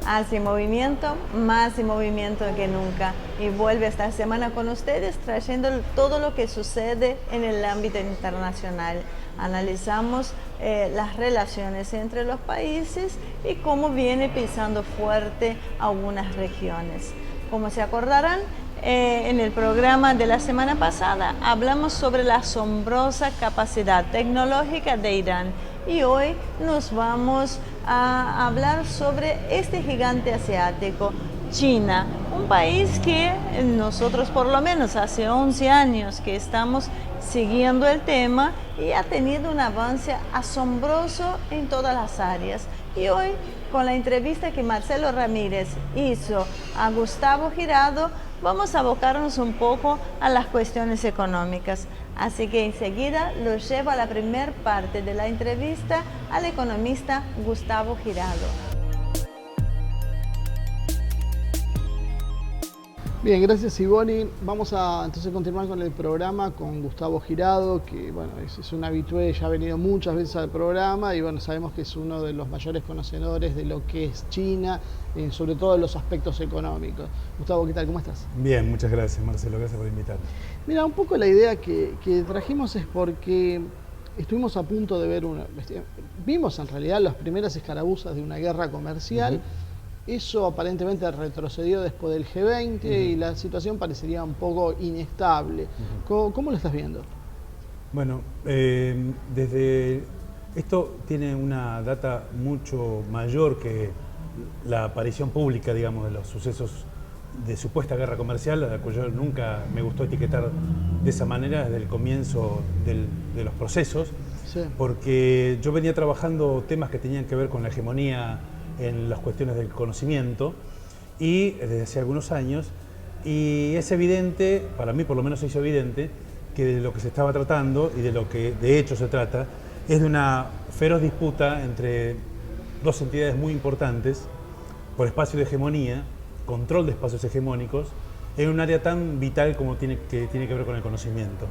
Hace movimiento, más movimiento que nunca. Y vuelve esta semana con ustedes trayendo todo lo que sucede en el ámbito internacional. Analizamos las relaciones entre los países y cómo viene pisando fuerte algunas regiones. Como se acordarán, en el programa de la semana pasada hablamos sobre la asombrosa capacidad tecnológica de Irán y hoy nos vamos a hablar sobre este gigante asiático, China, un país que nosotros por lo menos hace 11 años que estamos siguiendo el tema y ha tenido un avance asombroso en todas las áreas. Y hoy, con la entrevista que Marcelo Ramírez hizo a Gustavo Girado, vamos a abocarnos un poco a las cuestiones económicas. Así que enseguida los llevo a la primera parte de la entrevista al economista Gustavo Girado. Bien, gracias Ivoni. Vamos a entonces continuar con el programa con Gustavo Girado, que bueno, es un habitué, ya ha venido muchas veces al programa y bueno, sabemos que es uno de los mayores conocedores de lo que es China, sobre todo en los aspectos económicos. Gustavo, ¿qué tal? ¿Cómo estás? Bien, muchas gracias Marcelo, gracias por invitarme. Mira, un poco la idea que trajimos es porque estuvimos a punto de ver vimos en realidad las primeras escarabuzas de una guerra comercial. Eso aparentemente retrocedió después del G20 y la situación parecería un poco inestable. ¿Cómo lo estás viendo? Bueno, esto tiene una data mucho mayor que la aparición pública, digamos, de los sucesos de supuesta guerra comercial, a la cual yo nunca me gustó etiquetar de esa manera desde el comienzo de los procesos, porque yo venía trabajando temas que tenían que ver con la hegemonía en las cuestiones del conocimiento y desde hace algunos años, y es evidente, para mí por lo menos se hizo evidente, que de lo que se estaba tratando y de lo que de hecho se trata es de una feroz disputa entre dos entidades muy importantes por espacio de hegemonía, control de espacios hegemónicos, en un área tan vital como tiene que ver con el conocimiento.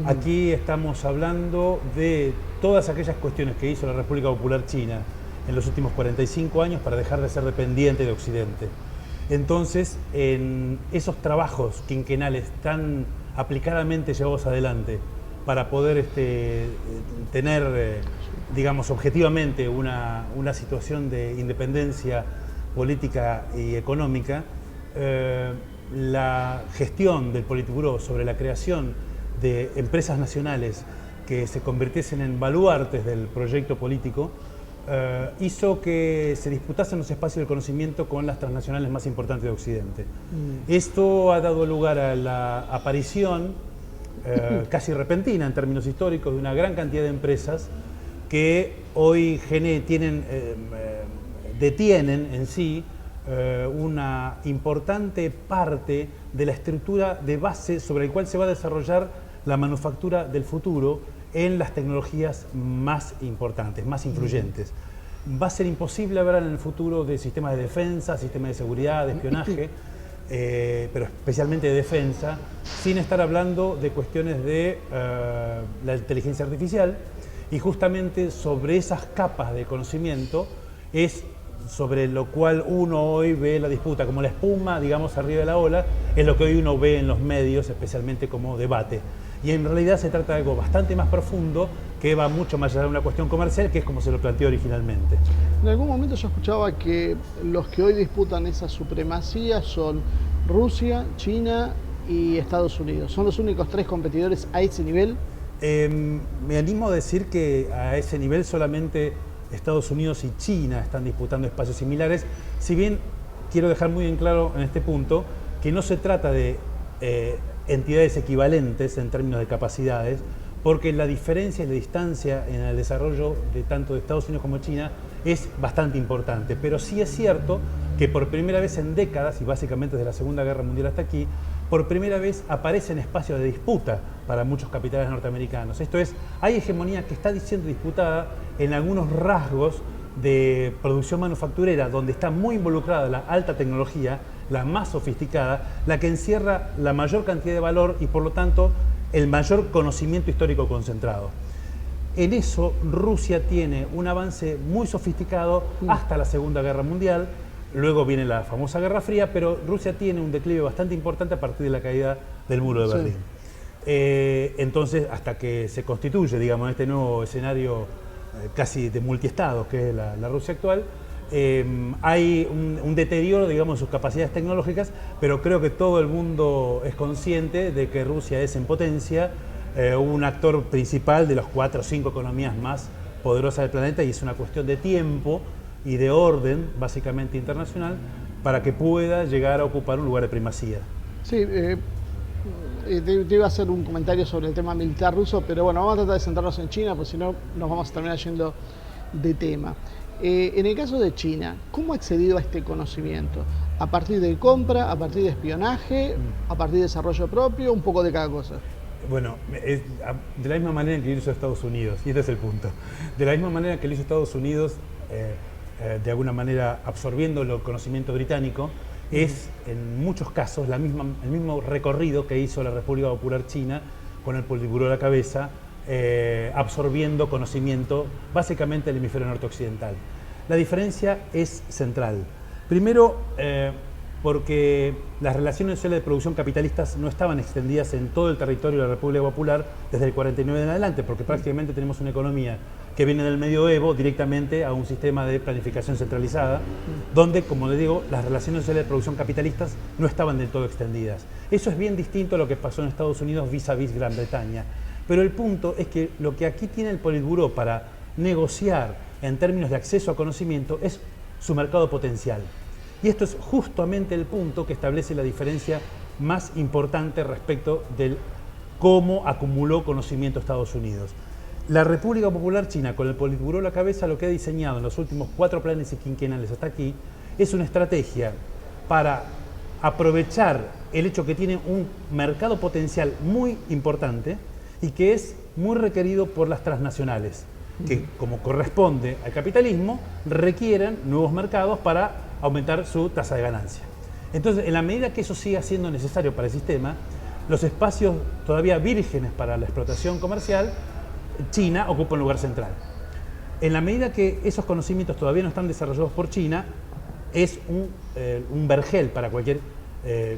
Aquí estamos hablando de todas aquellas cuestiones que hizo la República Popular China en los últimos 45 años para dejar de ser dependiente de Occidente. Entonces, en esos trabajos quinquenales tan aplicadamente llevados adelante para poder tener, digamos, objetivamente una situación de independencia política y económica, la gestión del Politburó sobre la creación de empresas nacionales que se convirtiesen en baluartes del proyecto político hizo que se disputasen los espacios del conocimiento con las transnacionales más importantes de Occidente. Esto ha dado lugar a la aparición casi repentina en términos históricos de una gran cantidad de empresas que hoy detienen en sí una importante parte de la estructura de base sobre el cual se va a desarrollar la manufactura del futuro en las tecnologías más importantes, más influyentes. Va a ser imposible hablar en el futuro de sistemas de defensa, sistemas de seguridad, de espionaje, pero especialmente de defensa, sin estar hablando de cuestiones de la inteligencia artificial, y justamente sobre esas capas de conocimiento es sobre lo cual uno hoy ve la disputa, como la espuma, digamos, arriba de la ola, es lo que hoy uno ve en los medios, especialmente como debate. Y en realidad se trata de algo bastante más profundo que va mucho más allá de una cuestión comercial, que es como se lo planteó originalmente. En algún momento yo escuchaba que los que hoy disputan esa supremacía son Rusia, China y Estados Unidos. ¿Son los únicos tres competidores a ese nivel? Me animo a decir que a ese nivel solamente Estados Unidos y China están disputando espacios similares, si bien quiero dejar muy en claro en este punto que no se trata de entidades equivalentes en términos de capacidades, porque la diferencia y la distancia en el desarrollo de tanto de Estados Unidos como China es bastante importante, pero sí es cierto que por primera vez en décadas, y básicamente desde la Segunda Guerra Mundial hasta aquí, por primera vez aparecen espacios de disputa para muchos capitales norteamericanos. Esto es, hay hegemonía que está siendo disputada en algunos rasgos de producción manufacturera, donde está muy involucrada la alta tecnología, la más sofisticada, la que encierra la mayor cantidad de valor y por lo tanto el mayor conocimiento histórico concentrado. En eso Rusia tiene un avance muy sofisticado hasta la Segunda Guerra Mundial, Luego viene la famosa Guerra Fría, pero Rusia tiene un declive bastante importante a partir de la caída del muro de Berlín. Entonces, hasta que se constituye, digamos, este nuevo escenario casi de multiestados, que es la Rusia actual, hay un deterioro, digamos, en sus capacidades tecnológicas, pero creo que todo el mundo es consciente de que Rusia es en potencia un actor principal de las 4 o 5 economías más poderosas del planeta, y es una cuestión de tiempo y de orden, básicamente internacional, para que pueda llegar a ocupar un lugar de primacía. Sí, te iba a hacer un comentario sobre el tema militar ruso, pero bueno, vamos a tratar de centrarnos en China, porque si no nos vamos a terminar yendo de tema. En el caso de China, ¿cómo ha accedido a este conocimiento? ¿A partir de compra, a partir de espionaje, a partir de desarrollo propio, un poco de cada cosa? Bueno, de la misma manera en que lo hizo Estados Unidos, y este es el punto. De la misma manera que lo hizo Estados Unidos, de alguna manera absorbiendo el conocimiento británico, es en muchos casos el mismo recorrido que hizo la República Popular China con el Politburó a la cabeza, absorbiendo conocimiento básicamente del hemisferio norte occidental. La diferencia es central. Primero, porque las relaciones sociales de producción capitalistas no estaban extendidas en todo el territorio de la República Popular desde el 49 en adelante, porque prácticamente tenemos una economía que viene del medioevo directamente a un sistema de planificación centralizada, donde, como les digo, las relaciones sociales de producción capitalistas no estaban del todo extendidas. Eso es bien distinto a lo que pasó en Estados Unidos vis-a-vis Gran Bretaña. Pero el punto es que lo que aquí tiene el Politburó para negociar en términos de acceso a conocimiento es su mercado potencial. Y esto es justamente el punto que establece la diferencia más importante respecto del cómo acumuló conocimiento Estados Unidos. La República Popular China, con el Politburó a la cabeza, lo que ha diseñado en los últimos 4 planes quinquenales hasta aquí es una estrategia para aprovechar el hecho que tiene un mercado potencial muy importante y que es muy requerido por las transnacionales, que, como corresponde al capitalismo, requieren nuevos mercados para aumentar su tasa de ganancia. Entonces, en la medida que eso siga siendo necesario para el sistema, los espacios todavía vírgenes para la explotación comercial, China ocupa un lugar central. En la medida que esos conocimientos todavía no están desarrollados por China, es un vergel para cualquier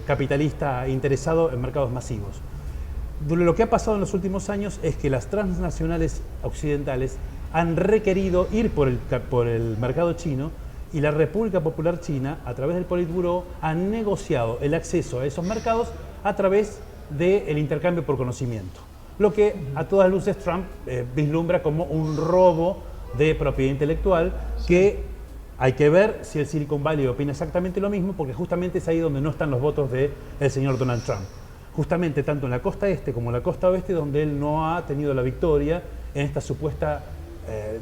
capitalista interesado en mercados masivos. Lo que ha pasado en los últimos años es que las transnacionales occidentales han requerido ir por el mercado chino, y la República Popular China, a través del Politburó, ha negociado el acceso a esos mercados a través del intercambio por conocimiento. Lo que a todas luces Trump vislumbra como un robo de propiedad intelectual, que hay que ver si el Silicon Valley opina exactamente lo mismo, porque justamente es ahí donde no están los votos del señor Donald Trump. Justamente tanto en la costa este como en la costa oeste, donde él no ha tenido la victoria en esta supuesta,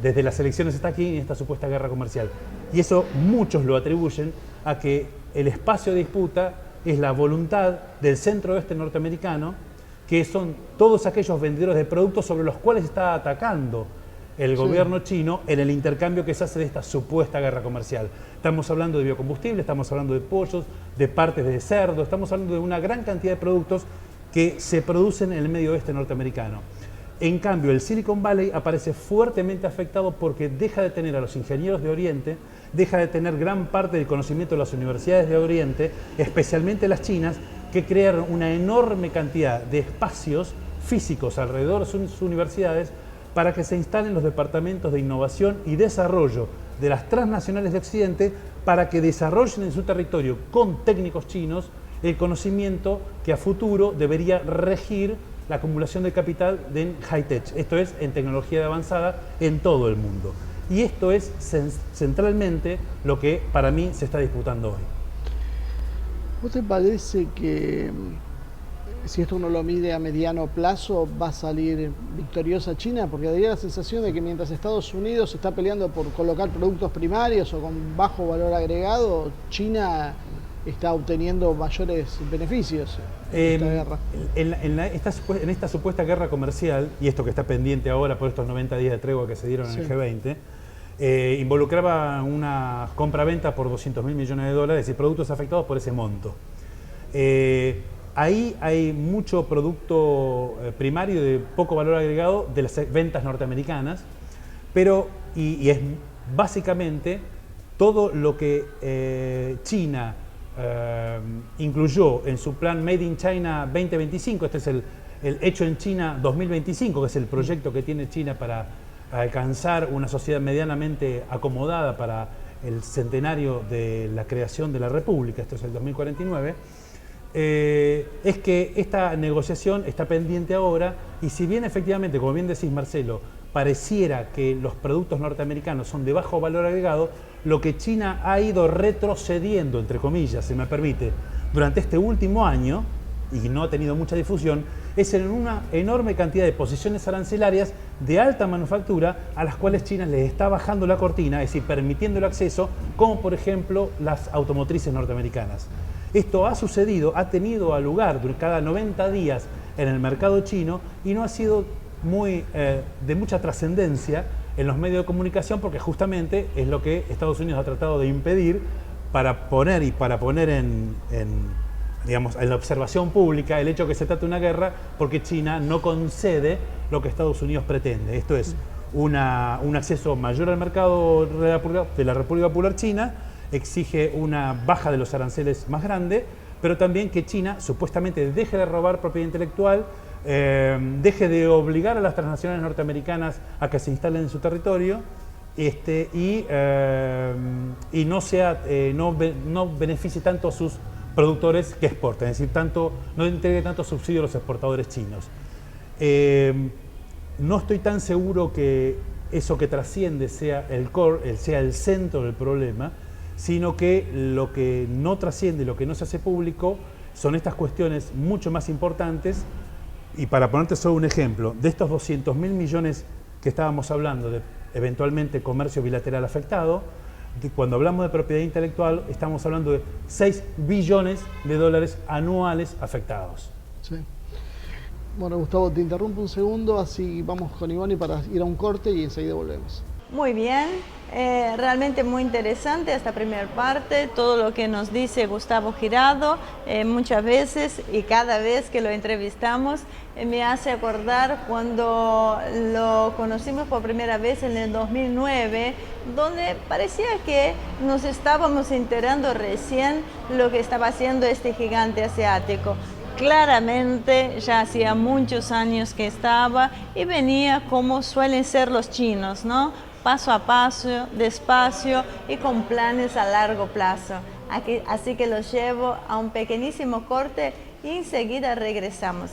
desde las elecciones hasta aquí, en esta supuesta guerra comercial. Y eso muchos lo atribuyen a que el espacio de disputa es la voluntad del centro oeste norteamericano, que son todos aquellos vendedores de productos sobre los cuales está atacando el gobierno chino en el intercambio que se hace de esta supuesta guerra comercial. Estamos hablando de biocombustible, estamos hablando de pollos, de partes de cerdo, estamos hablando de una gran cantidad de productos que se producen en el medio oeste norteamericano. En cambio, el Silicon Valley aparece fuertemente afectado porque deja de tener a los ingenieros de Oriente, deja de tener gran parte del conocimiento de las universidades de Oriente, especialmente las chinas, que crearon una enorme cantidad de espacios físicos alrededor de sus universidades para que se instalen los departamentos de innovación y desarrollo de las transnacionales de Occidente, para que desarrollen en su territorio con técnicos chinos el conocimiento que a futuro debería regir la acumulación de capital en high-tech, esto es, en tecnología de avanzada en todo el mundo. Y esto es centralmente lo que para mí se está disputando hoy. ¿Vos te parece que si esto uno lo mide a mediano plazo va a salir victoriosa China? Porque daría la sensación de que mientras Estados Unidos está peleando por colocar productos primarios o con bajo valor agregado, China está obteniendo mayores beneficios en esta guerra. En esta supuesta guerra comercial, y esto que está pendiente ahora por estos 90 días de tregua que se dieron en el G20, involucraba una compra-venta por $200.000 millones y productos afectados por ese monto. Ahí hay mucho producto primario de poco valor agregado de las ventas norteamericanas, pero y es básicamente todo lo que China incluyó en su plan Made in China 2025, este es el Hecho en China 2025, que es el proyecto que tiene China para alcanzar una sociedad medianamente acomodada para el centenario de la creación de la República, esto es el 2049, es que esta negociación está pendiente ahora, y si bien efectivamente, como bien decís Marcelo, pareciera que los productos norteamericanos son de bajo valor agregado, lo que China ha ido retrocediendo, entre comillas, si me permite, durante este último año, y no ha tenido mucha difusión, es en una enorme cantidad de posiciones arancelarias de alta manufactura a las cuales China les está bajando la cortina, es decir, permitiendo el acceso, como por ejemplo las automotrices norteamericanas. Esto ha sucedido, ha tenido lugar cada 90 días en el mercado chino y no ha sido de mucha trascendencia en los medios de comunicación, porque justamente es lo que Estados Unidos ha tratado de impedir para poner en la observación pública el hecho de que se trata de una guerra, porque China no concede lo que Estados Unidos pretende. Esto es un acceso mayor al mercado de la República Popular China, exige una baja de los aranceles más grande, pero también que China supuestamente deje de robar propiedad intelectual, deje de obligar a las transnacionales norteamericanas a que se instalen en su territorio y no beneficie tanto a sus productores que exportan, es decir, no entregue tanto subsidio a los exportadores chinos. No estoy tan seguro que eso que trasciende sea el core, sea el centro del problema, sino que lo que no trasciende, lo que no se hace público, son estas cuestiones mucho más importantes. Y para ponerte solo un ejemplo, de estos 200.000 millones que estábamos hablando de eventualmente comercio bilateral afectado, cuando hablamos de propiedad intelectual estamos hablando de 6 billones de dólares anuales afectados. Sí. Bueno, Gustavo, te interrumpo un segundo, así vamos con Ivonne para ir a un corte y enseguida volvemos. Muy bien, realmente muy interesante esta primera parte, todo lo que nos dice Gustavo Girado, muchas veces y cada vez que lo entrevistamos me hace acordar cuando lo conocimos por primera vez en el 2009, donde parecía que nos estábamos enterando recién lo que estaba haciendo este gigante asiático. Claramente ya hacía muchos años que estaba y venía como suelen ser los chinos, ¿no? Paso a paso, despacio y con planes a largo plazo. Así que los llevo a un pequeñísimo corte y enseguida regresamos.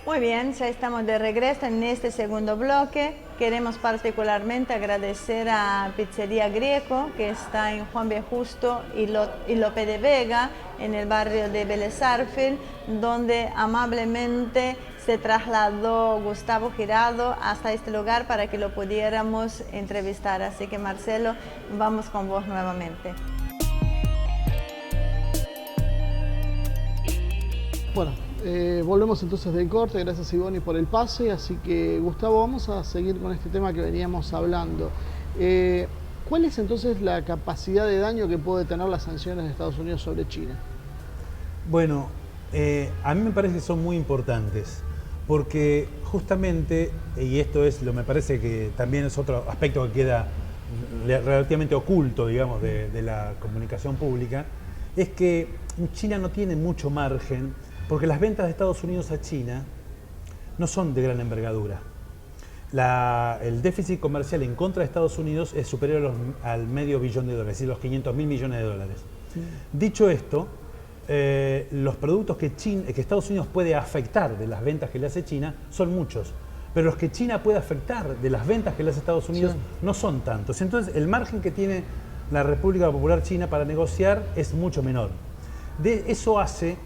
Muy bien, ya estamos de regreso en este segundo bloque. Queremos particularmente agradecer a Pizzería Greco, que está en Juan B. Justo y Lope de Vega, en el barrio de Vélez Arfield, donde amablemente se trasladó Gustavo Girado hasta este lugar para que lo pudiéramos entrevistar. Así que Marcelo, vamos con vos nuevamente. Bueno, volvemos entonces del corte, gracias Ivonne por el pase, así que Gustavo, vamos a seguir con este tema que veníamos hablando. ¿Cuál es entonces la capacidad de daño que puede tener las sanciones de Estados Unidos sobre China? Bueno, a mí me parece que son muy importantes, porque justamente, y esto me parece que también es otro aspecto que queda relativamente oculto, digamos, de la comunicación pública, es que China no tiene mucho margen, porque las ventas de Estados Unidos a China no son de gran envergadura. El déficit comercial en contra de Estados Unidos es superior al medio billón de dólares, es decir, los 500.000 millones de dólares. Sí. Dicho esto, los productos que Estados Unidos puede afectar de las ventas que le hace China son muchos, pero los que China puede afectar de las ventas que le hace Estados Unidos no son tantos. Entonces, el margen que tiene la República Popular China para negociar es mucho menor. Eso hace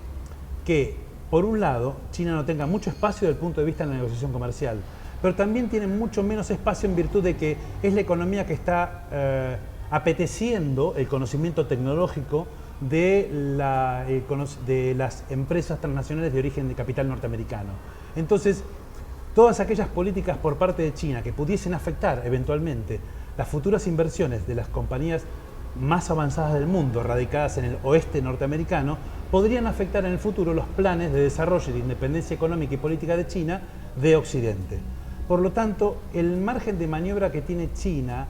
que, por un lado, China no tenga mucho espacio desde el punto de vista de la negociación comercial, pero también tiene mucho menos espacio en virtud de que es la economía que está apeteciendo el conocimiento tecnológico de las empresas transnacionales de origen de capital norteamericano. Entonces, todas aquellas políticas por parte de China que pudiesen afectar eventualmente las futuras inversiones de las compañías más avanzadas del mundo, radicadas en el oeste norteamericano, podrían afectar en el futuro los planes de desarrollo y de independencia económica y política de China de Occidente. Por lo tanto, el margen de maniobra que tiene China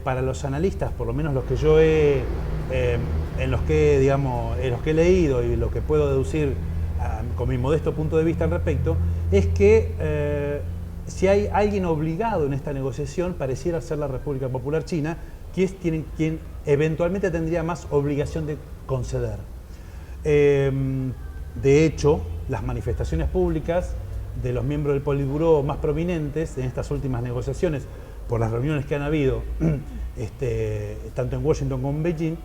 para los analistas, por lo menos los que yo en los que he leído y lo que puedo deducir con mi modesto punto de vista al respecto, es que si hay alguien obligado en esta negociación, pareciera ser la República Popular China, quien eventualmente tendría más obligación de conceder. De hecho, las manifestaciones públicas de los miembros del Politburó más prominentes en estas últimas negociaciones, por las reuniones que han habido tanto en Washington como en Beijing,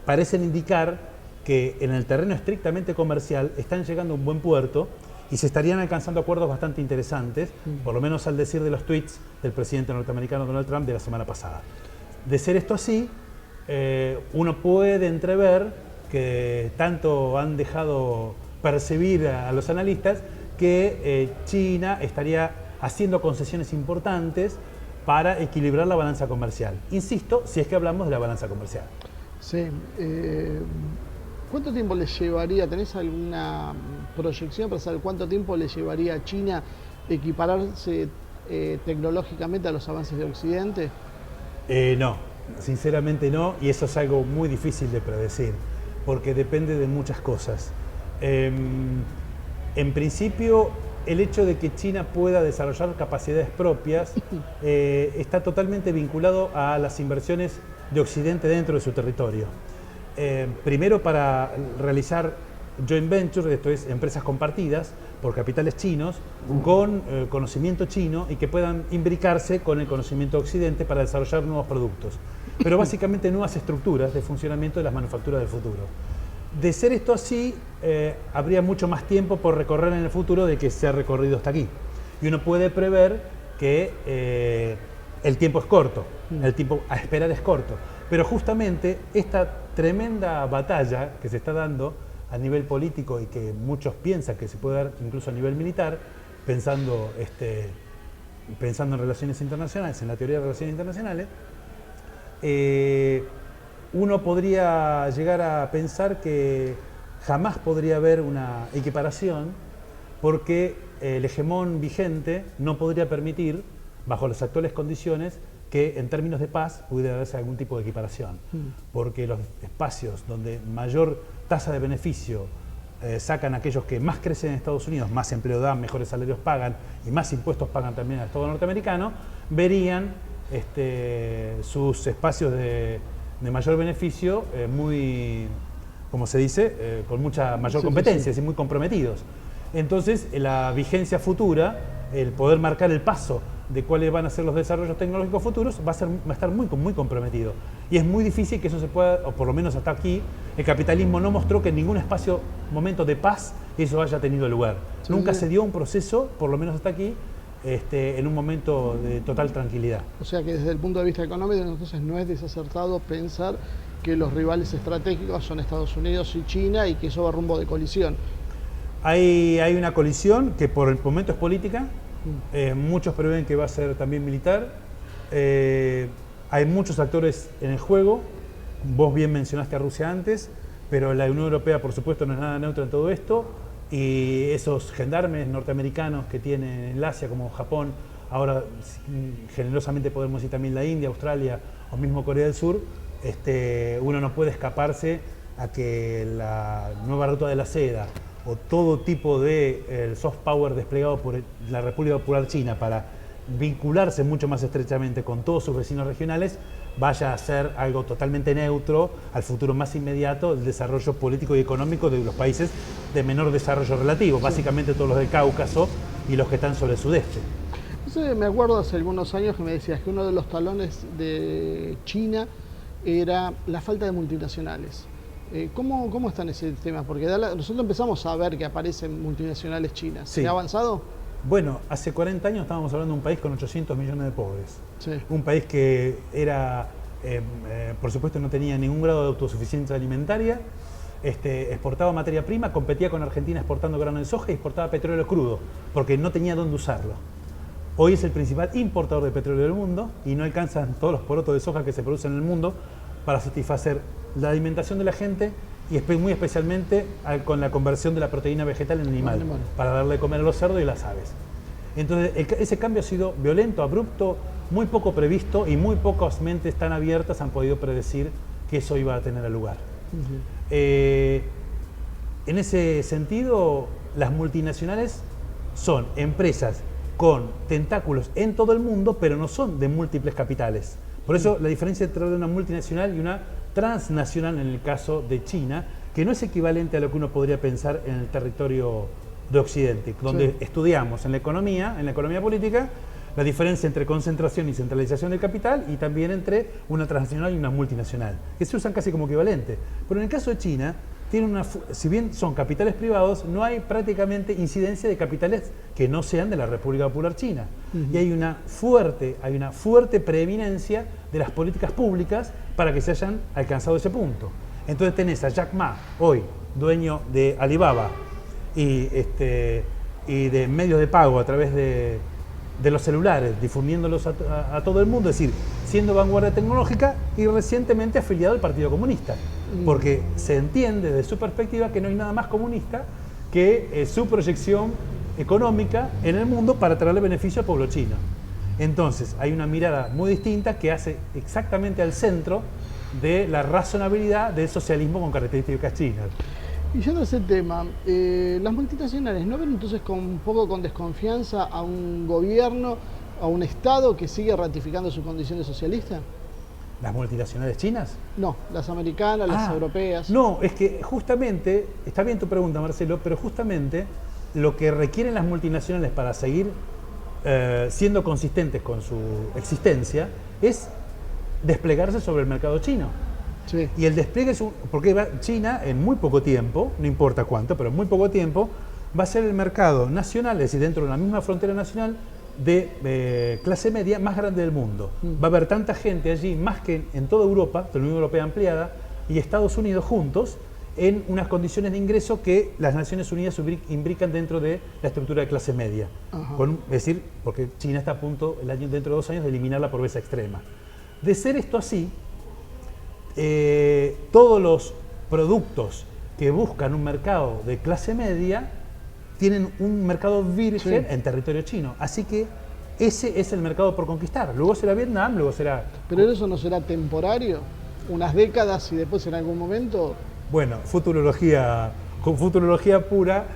parecen indicar que en el terreno estrictamente comercial están llegando a un buen puerto y se estarían alcanzando acuerdos bastante interesantes, por lo menos al decir de los tweets del presidente norteamericano Donald Trump de la semana pasada. De ser esto así, uno puede entrever que tanto han dejado percibir a los analistas que China estaría haciendo concesiones importantes para equilibrar la balanza comercial. Insisto, si es que hablamos de la balanza comercial. Sí. ¿Cuánto tiempo le llevaría, tenés alguna proyección para saber cuánto tiempo le llevaría a China equipararse tecnológicamente a los avances de Occidente? No, sinceramente no, y eso es algo muy difícil de predecir, porque depende de muchas cosas. En principio, el hecho de que China pueda desarrollar capacidades propias está totalmente vinculado a las inversiones de Occidente dentro de su territorio. Primero, para realizar joint ventures, esto es, empresas compartidas por capitales chinos con conocimiento chino y que puedan imbricarse con el conocimiento de Occidente para desarrollar nuevos productos. Pero básicamente nuevas estructuras de funcionamiento de las manufacturas del futuro. De ser esto así, habría mucho más tiempo por recorrer en el futuro de que se ha recorrido hasta aquí. Y uno puede prever que el tiempo es corto, el tiempo a esperar es corto. Pero justamente esta tremenda batalla que se está dando a nivel político y que muchos piensan que se puede dar incluso a nivel militar, pensando en relaciones internacionales, en la teoría de relaciones internacionales, uno podría llegar a pensar que jamás podría haber una equiparación porque el hegemón vigente no podría permitir, bajo las actuales condiciones, que en términos de paz pudiera haberse algún tipo de equiparación. Porque los espacios donde mayor tasa de beneficio sacan aquellos que más crecen en Estados Unidos, más empleo dan, mejores salarios pagan y más impuestos pagan también al Estado norteamericano, verían sus espacios de mayor beneficio muy, como se dice, con mucha mayor competencia, y muy comprometidos. Entonces, la vigencia futura, el poder marcar el paso de cuáles van a ser los desarrollos tecnológicos futuros, va a estar muy comprometido. Y es muy difícil que eso se pueda, o por lo menos hasta aquí, el capitalismo no mostró que en ningún momento de paz eso haya tenido lugar. Nunca se dio un proceso, por lo menos hasta aquí, en un momento de total tranquilidad. O sea que desde el punto de vista económico, entonces no es desacertado pensar que los rivales estratégicos son Estados Unidos y China y que eso va rumbo de colisión. Hay una colisión que por el momento es política, muchos prevén que va a ser también militar, hay muchos actores en el juego, vos bien mencionaste a Rusia antes, pero la Unión Europea por supuesto no es nada neutra en todo esto, y esos gendarmes norteamericanos que tienen en el Asia como Japón, ahora generosamente podemos decir también la India, Australia o mismo Corea del Sur, uno no puede escaparse a que la nueva ruta de la seda o todo tipo de soft power desplegado por la República Popular China para vincularse mucho más estrechamente con todos sus vecinos regionales vaya a ser algo totalmente neutro al futuro más inmediato del desarrollo político y económico de los países de menor desarrollo relativo, básicamente todos los del Cáucaso y los que están sobre el sudeste. Me acuerdo hace algunos años que me decías que uno de los talones de China era la falta de multinacionales. ¿Cómo está en ese tema? Porque nosotros empezamos a ver que aparecen multinacionales chinas. Sí. ¿Se ha avanzado? Bueno, hace 40 años estábamos hablando de un país con 800 millones de pobres. Sí. Un país que era, por supuesto, no tenía ningún grado de autosuficiencia alimentaria, exportaba materia prima, competía con Argentina exportando grano de soja y exportaba petróleo crudo, porque no tenía dónde usarlo. Hoy es el principal importador de petróleo del mundo y no alcanzan todos los porotos de soja que se producen en el mundo para satisfacer la alimentación de la gente y muy especialmente con la conversión de la proteína vegetal en animal, para darle de comer a los cerdos y las aves. Entonces, ese cambio ha sido violento, abrupto, muy poco previsto y muy pocas mentes tan abiertas han podido predecir que eso iba a tener lugar. En ese sentido, las multinacionales son empresas con tentáculos en todo el mundo, pero no son de múltiples capitales. Por eso la diferencia entre una multinacional y una transnacional en el caso de China, que no es equivalente a lo que uno podría pensar en el territorio de Occidente, donde estudiamos en la economía política, la diferencia entre concentración y centralización del capital y también entre una transnacional y una multinacional, que se usan casi como equivalente. Pero en el caso de China, si bien son capitales privados, no hay prácticamente incidencia de capitales que no sean de la República Popular China. Y hay una fuerte preeminencia de las políticas públicas para que se hayan alcanzado ese punto. Entonces tenés a Jack Ma, hoy dueño de Alibaba y de medios de pago a través de los celulares, difundiéndolos a todo el mundo, es decir, siendo vanguardia tecnológica y recientemente afiliado al Partido Comunista, porque se entiende desde su perspectiva que no hay nada más comunista que su proyección económica en el mundo para traerle beneficio al pueblo chino. Entonces, hay una mirada muy distinta que hace exactamente al centro de la razonabilidad del socialismo con características chinas. Y yendo a ese tema, las multinacionales, ¿no ven entonces un poco con desconfianza a un gobierno, a un Estado que sigue ratificando su condición de socialista? ¿Las multinacionales chinas? No, las americanas, las europeas. No, es que justamente, está bien tu pregunta, Marcelo, pero justamente lo que requieren las multinacionales para seguir siendo consistentes con su existencia es desplegarse sobre el mercado chino. Sí. Y el despliegue es porque China en muy poco tiempo, no importa cuánto, pero en muy poco tiempo, va a ser el mercado nacional, es decir, dentro de la misma frontera nacional, de clase media más grande del mundo. Va a haber tanta gente allí, más que en toda Europa, de la Unión Europea ampliada, y Estados Unidos juntos, en unas condiciones de ingreso que las Naciones Unidas imbrican dentro de la estructura de clase media. Es decir, porque China está a punto, dentro de 2 años, de eliminar la pobreza extrema. De ser esto así, todos los productos que buscan un mercado de clase media tienen un mercado virgen en territorio chino. Así que ese es el mercado por conquistar. Luego será Vietnam, luego será... ¿Pero eso no será temporario? ¿Unas décadas y después en algún momento...? Bueno, futurología pura,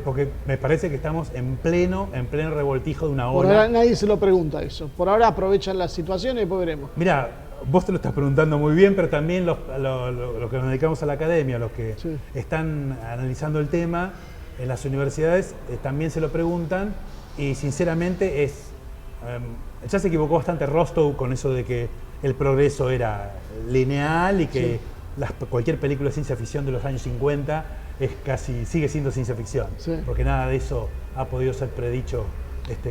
porque me parece que estamos en pleno revoltijo de una ola. Por ahora nadie se lo pregunta eso. Por ahora aprovechan la situación y después veremos. Mirá, vos te lo estás preguntando muy bien, pero también los que nos dedicamos a la academia, los que están analizando el tema en las universidades, también se lo preguntan y sinceramente ya se equivocó bastante Rostow con eso de que el progreso era lineal y que cualquier película de ciencia ficción de los años 50 sigue siendo ciencia ficción, porque nada de eso ha podido ser predicho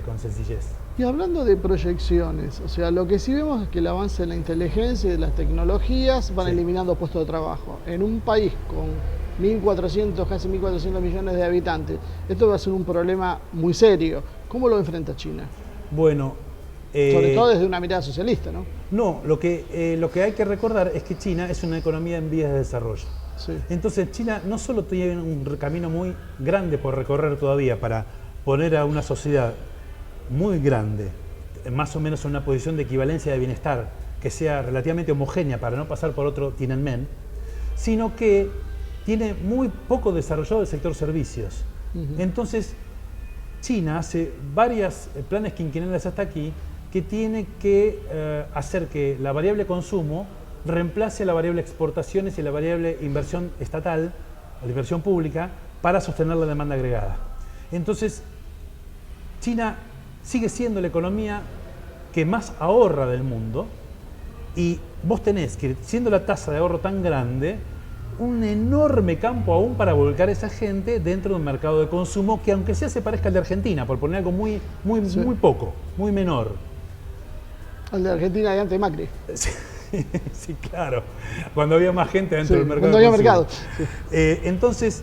con sencillez. Y hablando de proyecciones, o sea, lo que sí vemos es que el avance en la inteligencia y de las tecnologías van eliminando puestos de trabajo. En un país con 1.400, casi 1.400 millones de habitantes, esto va a ser un problema muy serio. ¿Cómo lo enfrenta China? Bueno, sobre todo desde una mirada socialista, ¿no? No, lo que hay que recordar es que China es una economía en vías de desarrollo. Entonces China no solo tiene un camino muy grande por recorrer todavía para poner a una sociedad muy grande, más o menos en una posición de equivalencia de bienestar que sea relativamente homogénea para no pasar por otro Tiananmen, sino que tiene muy poco desarrollado el sector servicios. Entonces, China hace varios planes quinquenales hasta aquí que tiene que hacer que la variable consumo reemplace la variable exportaciones y la variable inversión estatal, la inversión pública, para sostener la demanda agregada. Entonces, China sigue siendo la economía que más ahorra del mundo y vos tenés que, siendo la tasa de ahorro tan grande, un enorme campo aún para volcar a esa gente dentro de un mercado de consumo que, aunque sea, se parezca al de Argentina, por poner algo muy poco, muy menor. Al de Argentina de antes de Macri. Sí, claro. Cuando había más gente dentro del mercado. Cuando había mercado. Entonces,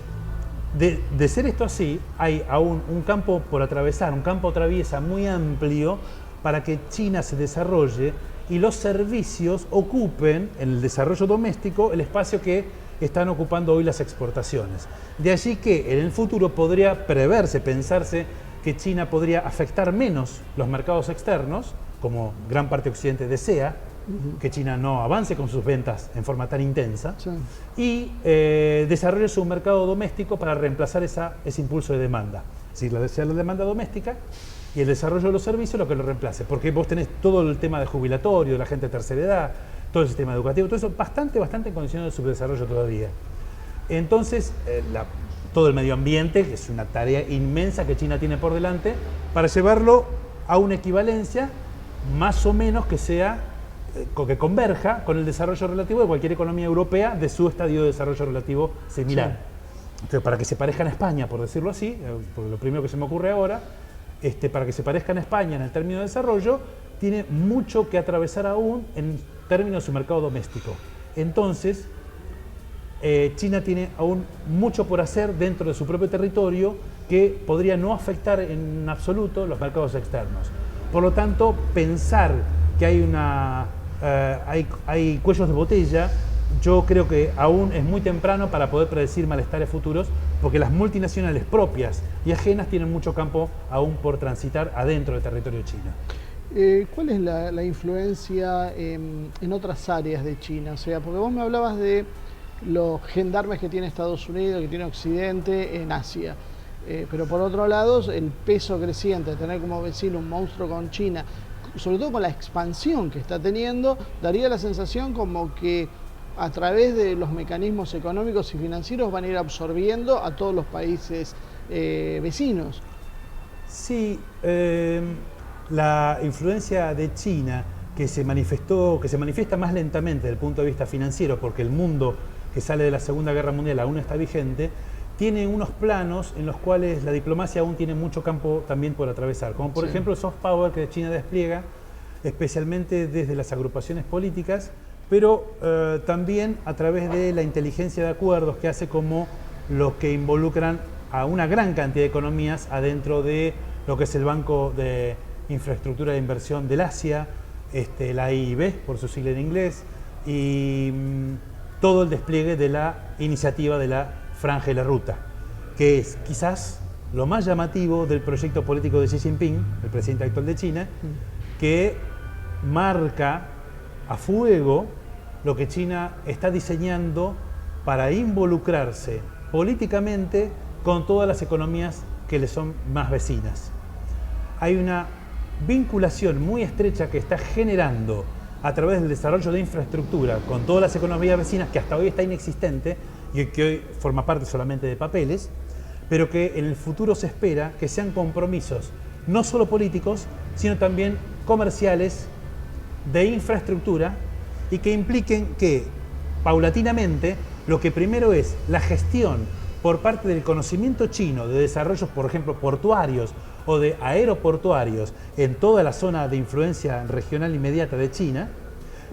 de ser esto así, hay aún un campo por atravesar, un campo traviesa muy amplio para que China se desarrolle y los servicios ocupen en el desarrollo doméstico el espacio que están ocupando hoy las exportaciones. De allí que en el futuro podría preverse, pensarse que China podría afectar menos los mercados externos, como gran parte de Occidente desea, que China no avance con sus ventas en forma tan intensa, Sí. y desarrolle su mercado doméstico para reemplazar ese impulso de demanda. Es decir, sea la demanda doméstica y el desarrollo de los servicios lo que lo reemplace, porque vos tenés todo el tema de jubilatorio, de la gente de tercera edad, todo el sistema educativo, todo eso bastante en condiciones de subdesarrollo todavía. Entonces, todo el medio ambiente, que es una tarea inmensa que China tiene por delante, para llevarlo a una equivalencia más o menos que sea, que converja con el desarrollo relativo de cualquier economía europea de su estadio de desarrollo relativo similar. Sí. Entonces, para que se parezcan a España, por decirlo así, por lo primero que se me ocurre ahora, para que se parezcan a España en el término de desarrollo, tiene mucho que atravesar aún en términos de su mercado doméstico. Entonces, China tiene aún mucho por hacer dentro de su propio territorio que podría no afectar en absoluto los mercados externos. Por lo tanto, pensar que hay cuellos de botella, yo creo que aún es muy temprano para poder predecir malestares futuros, porque las multinacionales propias y ajenas tienen mucho campo aún por transitar adentro del territorio chino. ¿Cuál es la influencia en otras áreas de China? O sea, porque vos me hablabas de los gendarmes que tiene Estados Unidos, que tiene Occidente en Asia. Pero por otro lado, el peso creciente de tener como vecino un monstruo con China, sobre todo con la expansión que está teniendo, daría la sensación como que a través de los mecanismos económicos y financieros van a ir absorbiendo a todos los países vecinos. Sí, la influencia de China que se manifiesta más lentamente desde el punto de vista financiero, porque el mundo que sale de la Segunda Guerra Mundial aún está vigente, tiene unos planos en los cuales la diplomacia aún tiene mucho campo también por atravesar, como por ejemplo el soft power que China despliega, especialmente desde las agrupaciones políticas, pero también a través de la inteligencia de acuerdos que hace como los que involucran a una gran cantidad de economías adentro de lo que es el Banco de Infraestructura de Inversión del Asia, la AIIB, por su sigla en inglés, y todo el despliegue de la iniciativa de la Franja y la Ruta, que es quizás lo más llamativo del proyecto político de Xi Jinping, el presidente actual de China, que marca a fuego lo que China está diseñando para involucrarse políticamente con todas las economías que le son más vecinas. Hay una vinculación muy estrecha que está generando a través del desarrollo de infraestructura con todas las economías vecinas, que hasta hoy está inexistente y que hoy forma parte solamente de papeles, pero que en el futuro se espera que sean compromisos no solo políticos, sino también comerciales, de infraestructura, y que impliquen que paulatinamente lo que primero es la gestión por parte del conocimiento chino de desarrollos, por ejemplo, portuarios o de aeroportuarios en toda la zona de influencia regional inmediata de China,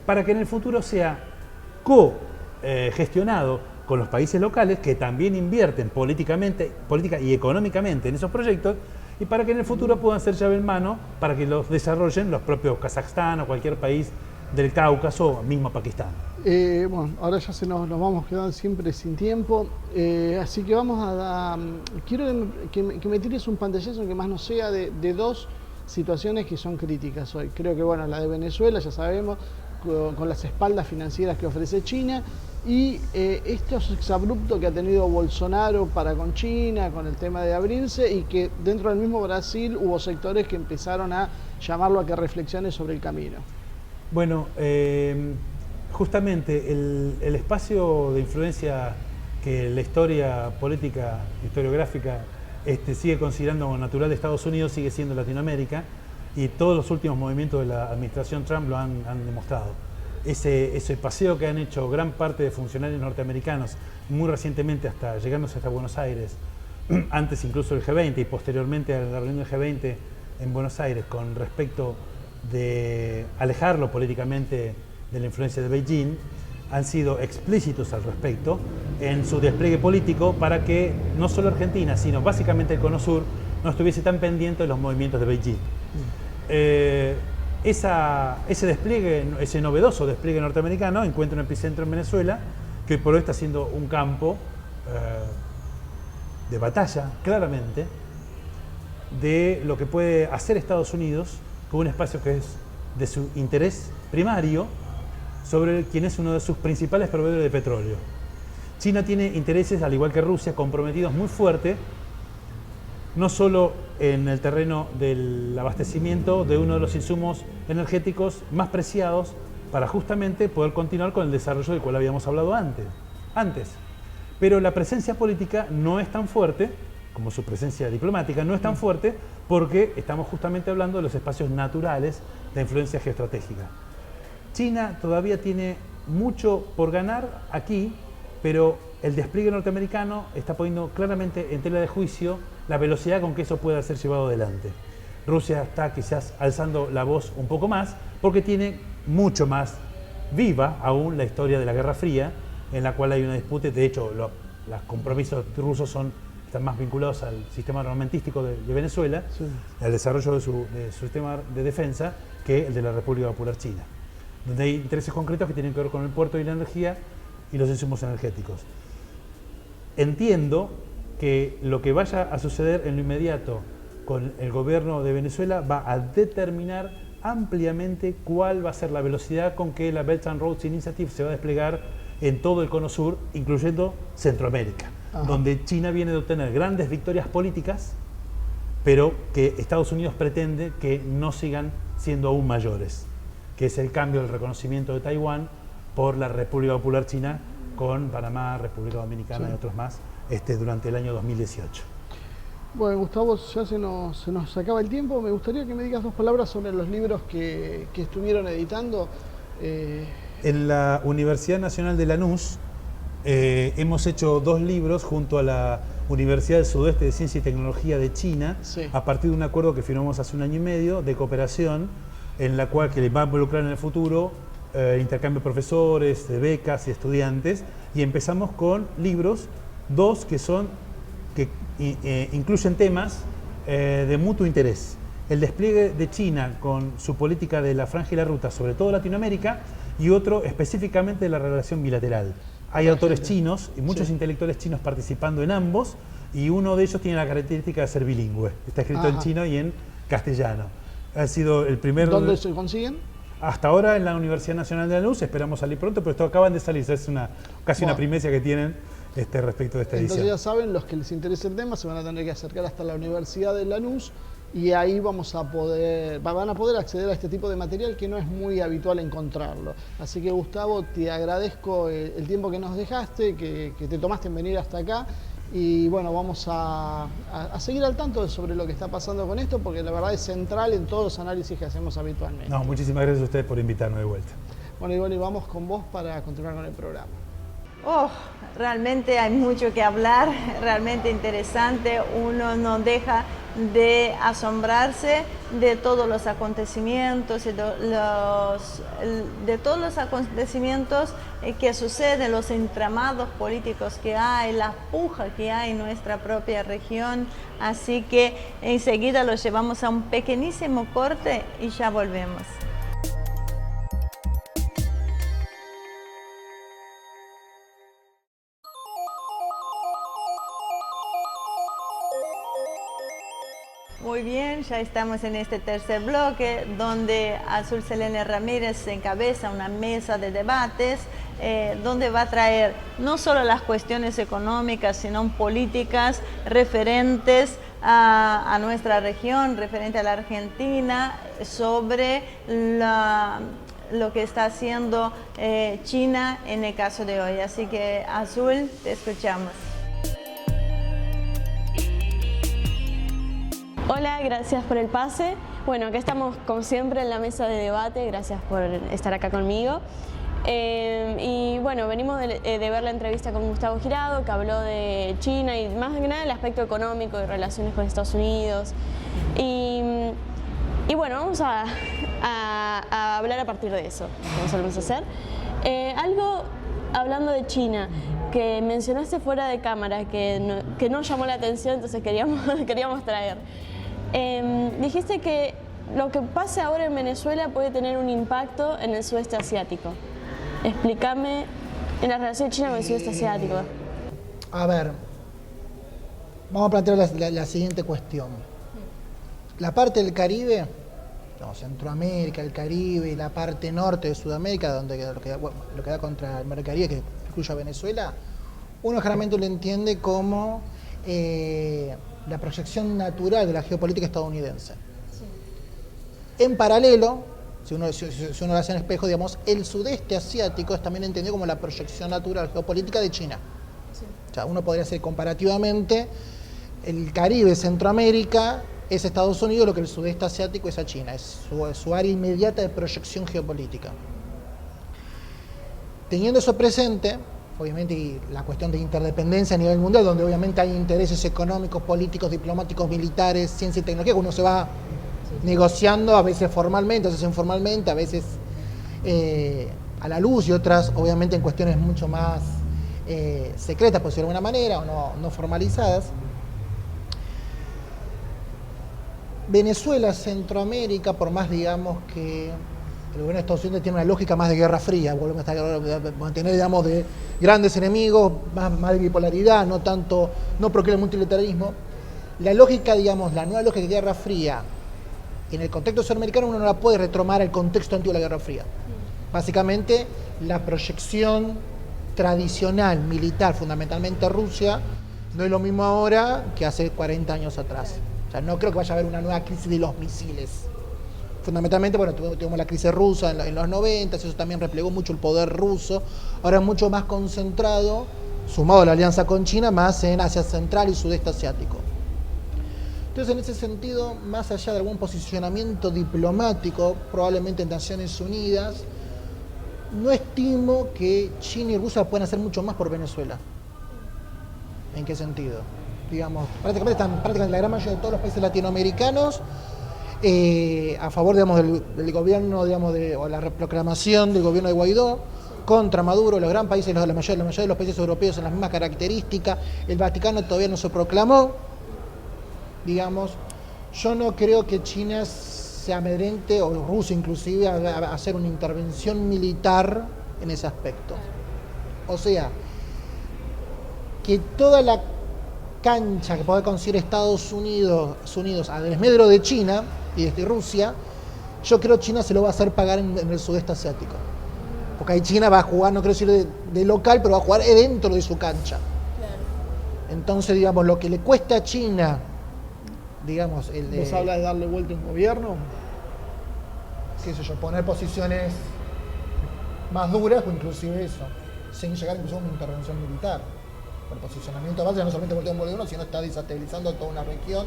para que en el futuro sea gestionado con los países locales que también invierten política y económicamente en esos proyectos, y para que en el futuro puedan ser llave en mano para que los desarrollen los propios Kazajstán o cualquier país del Cáucaso o mismo Pakistán. Bueno, ahora ya nos vamos quedando siempre sin tiempo, así que vamos quiero que me tires un pantallazo que más no sea de dos situaciones que son críticas hoy. Creo que bueno, la de Venezuela, ya sabemos, con las espaldas financieras que ofrece China, y estos exabruptos que ha tenido Bolsonaro para con China, con el tema de abrirse, y que dentro del mismo Brasil hubo sectores que empezaron a llamarlo a que reflexione sobre el camino. Bueno, justamente el espacio de influencia que la historia política, historiográfica, sigue considerando como natural de Estados Unidos, sigue siendo Latinoamérica, y todos los últimos movimientos de la administración Trump lo han demostrado. Ese paseo que han hecho gran parte de funcionarios norteamericanos, muy recientemente llegándose hasta Buenos Aires, antes incluso del G20 y posteriormente a la reunión del G20 en Buenos Aires, con respecto de alejarlo políticamente de la influencia de Beijing, han sido explícitos al respecto en su despliegue político para que no solo Argentina, sino básicamente el Cono Sur no estuviese tan pendiente de los movimientos de Beijing. Ese despliegue, ese novedoso despliegue norteamericano encuentra un epicentro en Venezuela, que por hoy está siendo un campo de batalla, claramente, de lo que puede hacer Estados Unidos con un espacio que es de su interés primario sobre quien es uno de sus principales proveedores de petróleo. China tiene intereses, al igual que Rusia, comprometidos muy fuerte, no solo en el terreno del abastecimiento de uno de los insumos energéticos más preciados para justamente poder continuar con el desarrollo del cual habíamos hablado antes. Pero la presencia política no es tan fuerte, como su presencia diplomática, no es tan fuerte porque estamos justamente hablando de los espacios naturales de influencia geoestratégica. China todavía tiene mucho por ganar aquí, pero el despliegue norteamericano está poniendo claramente en tela de juicio la velocidad con que eso pueda ser llevado adelante. Rusia está quizás alzando la voz un poco más porque tiene mucho más viva aún la historia de la Guerra Fría, en la cual hay una disputa. De hecho, los compromisos rusos están más vinculados al sistema armamentístico de Venezuela, sí, al desarrollo de su sistema de defensa, que el de la República Popular China, donde hay intereses concretos que tienen que ver con el puerto y la energía y los insumos energéticos. Entiendo que lo que vaya a suceder en lo inmediato con el gobierno de Venezuela va a determinar ampliamente cuál va a ser la velocidad con que la Belt and Roads Initiative se va a desplegar en todo el cono sur, incluyendo Centroamérica, donde China viene de obtener grandes victorias políticas, pero que Estados Unidos pretende que no sigan siendo aún mayores, que es el cambio del reconocimiento de Taiwán por la República Popular China con Panamá, República Dominicana, sí, y otros más, durante el año 2018. Bueno, Gustavo, ya se nos acaba el tiempo. Me gustaría que me digas dos palabras sobre los libros que estuvieron editando. En la Universidad Nacional de Lanús hemos hecho 2 libros junto a la Universidad del Sudeste de Ciencia y Tecnología de China, sí, a partir de un acuerdo que firmamos hace 1 año y medio de cooperación, en la cual que va a involucrar en el futuro intercambio de profesores, de becas y estudiantes, y empezamos con libros, 2 que incluyen temas de mutuo interés. El despliegue de China con su política de la Franja y la Ruta sobre todo Latinoamérica, y otro específicamente de la relación bilateral. Hay autores chinos y muchos, sí, intelectuales chinos participando en ambos, y uno de ellos tiene la característica de ser bilingüe. Está escrito en chino y en castellano. Ha sido el primer... ¿Dónde se consiguen? Hasta ahora en la Universidad Nacional de Lanús, esperamos salir pronto, pero esto acaban de salir, es casi una primicia que tienen respecto de esta edición. Entonces ya saben, los que les interese el tema se van a tener que acercar hasta la Universidad de Lanús, y ahí van a poder acceder a este tipo de material que no es muy habitual encontrarlo. Así que, Gustavo, te agradezco el tiempo que nos dejaste, que te tomaste en venir hasta acá, y bueno, vamos a seguir al tanto sobre lo que está pasando con esto, porque la verdad es central en todos los análisis que hacemos habitualmente. No, muchísimas gracias a ustedes por invitarme de vuelta. Bueno, y vamos con vos para continuar con el programa. Realmente hay mucho que hablar, realmente interesante. Uno no deja de asombrarse de todos los acontecimientos, de todos los acontecimientos que suceden, los entramados políticos que hay, la puja que hay en nuestra propia región. Así que enseguida los llevamos a un pequeñísimo corte y ya volvemos. Muy bien, ya estamos en este tercer bloque donde Azul Selene Ramírez encabeza una mesa de debates donde va a traer no solo las cuestiones económicas, sino políticas referentes a nuestra región, referente a la Argentina, sobre lo que está haciendo China en el caso de hoy. Así que, Azul, te escuchamos. Hola, gracias por el pase. Bueno, acá estamos como siempre en la mesa de debate, gracias por estar acá conmigo. Y bueno, venimos de ver la entrevista con Gustavo Girado, que habló de China y más que nada el aspecto económico y relaciones con Estados Unidos. Y bueno, vamos a hablar a partir de eso, como solemos hacer. Algo hablando de China, que mencionaste fuera de cámara, que no llamó la atención, entonces queríamos traer. Dijiste que lo que pasa ahora en Venezuela puede tener un impacto en el sudeste asiático. Explícame en la relación China con el sudeste asiático. A ver, vamos a plantear la siguiente cuestión. La parte del Caribe, no, Centroamérica, el Caribe y la parte norte de Sudamérica, donde lo que da contra el mar del Caribe, que incluye a Venezuela, uno generalmente lo entiende como la proyección natural de la geopolítica estadounidense. Sí. En paralelo, si uno lo hace en espejo, digamos, el sudeste asiático es también entendido como la proyección natural geopolítica de China. Sí. O sea, uno podría decir comparativamente, el Caribe, Centroamérica, es Estados Unidos, lo que el sudeste asiático es a China, es su área inmediata de proyección geopolítica. Teniendo eso presente, obviamente, y la cuestión de interdependencia a nivel mundial, donde obviamente hay intereses económicos, políticos, diplomáticos, militares, ciencia y tecnología, que uno se va negociando, a veces formalmente, a veces informalmente, a veces a la luz y otras, obviamente, en cuestiones mucho más secretas, por decirlo de alguna manera, o no formalizadas. Venezuela, Centroamérica, por más, digamos, que el gobierno de Estados Unidos tiene una lógica más de guerra fría, volvemos a mantener, digamos, de grandes enemigos, más de bipolaridad, no procrea el multilateralismo. La lógica, digamos, la nueva lógica de guerra fría, en el contexto sudamericano uno no la puede retomar al contexto antiguo de la guerra fría. Básicamente, la proyección tradicional, militar, fundamentalmente Rusia, no es lo mismo ahora que hace 40 años atrás. O sea, no creo que vaya a haber una nueva crisis de los misiles. Fundamentalmente, bueno, tuvimos la crisis rusa en los 90, eso también replegó mucho el poder ruso. Ahora es mucho más concentrado, sumado a la alianza con China, más en Asia Central y Sudeste Asiático. Entonces, en ese sentido, más allá de algún posicionamiento diplomático, probablemente en Naciones Unidas, no estimo que China y Rusia puedan hacer mucho más por Venezuela. ¿En qué sentido? Digamos, prácticamente la gran mayoría de todos los países latinoamericanos a favor, digamos, del gobierno, digamos, o la proclamación del gobierno de Guaidó contra Maduro. Los gran países, la mayoría de los países europeos en las mismas características. El Vaticano todavía no se proclamó, digamos. Yo no creo que China se amedrente, o Rusia inclusive, a hacer una intervención militar en ese aspecto. O sea, que toda la cancha que puede conseguir Estados Unidos a desmedro de China y de Rusia, yo creo que China se lo va a hacer pagar en el sudeste asiático. Porque ahí China va a jugar, no quiero decir de local, pero va a jugar dentro de su cancha. Claro. Entonces, digamos, lo que le cuesta a China, digamos, ¿Vos hablas de darle vuelta a un gobierno? Qué sé yo, poner posiciones más duras o inclusive eso, sin llegar incluso a una intervención militar. El posicionamiento base no solamente voltea un gobierno, sino está desestabilizando toda una región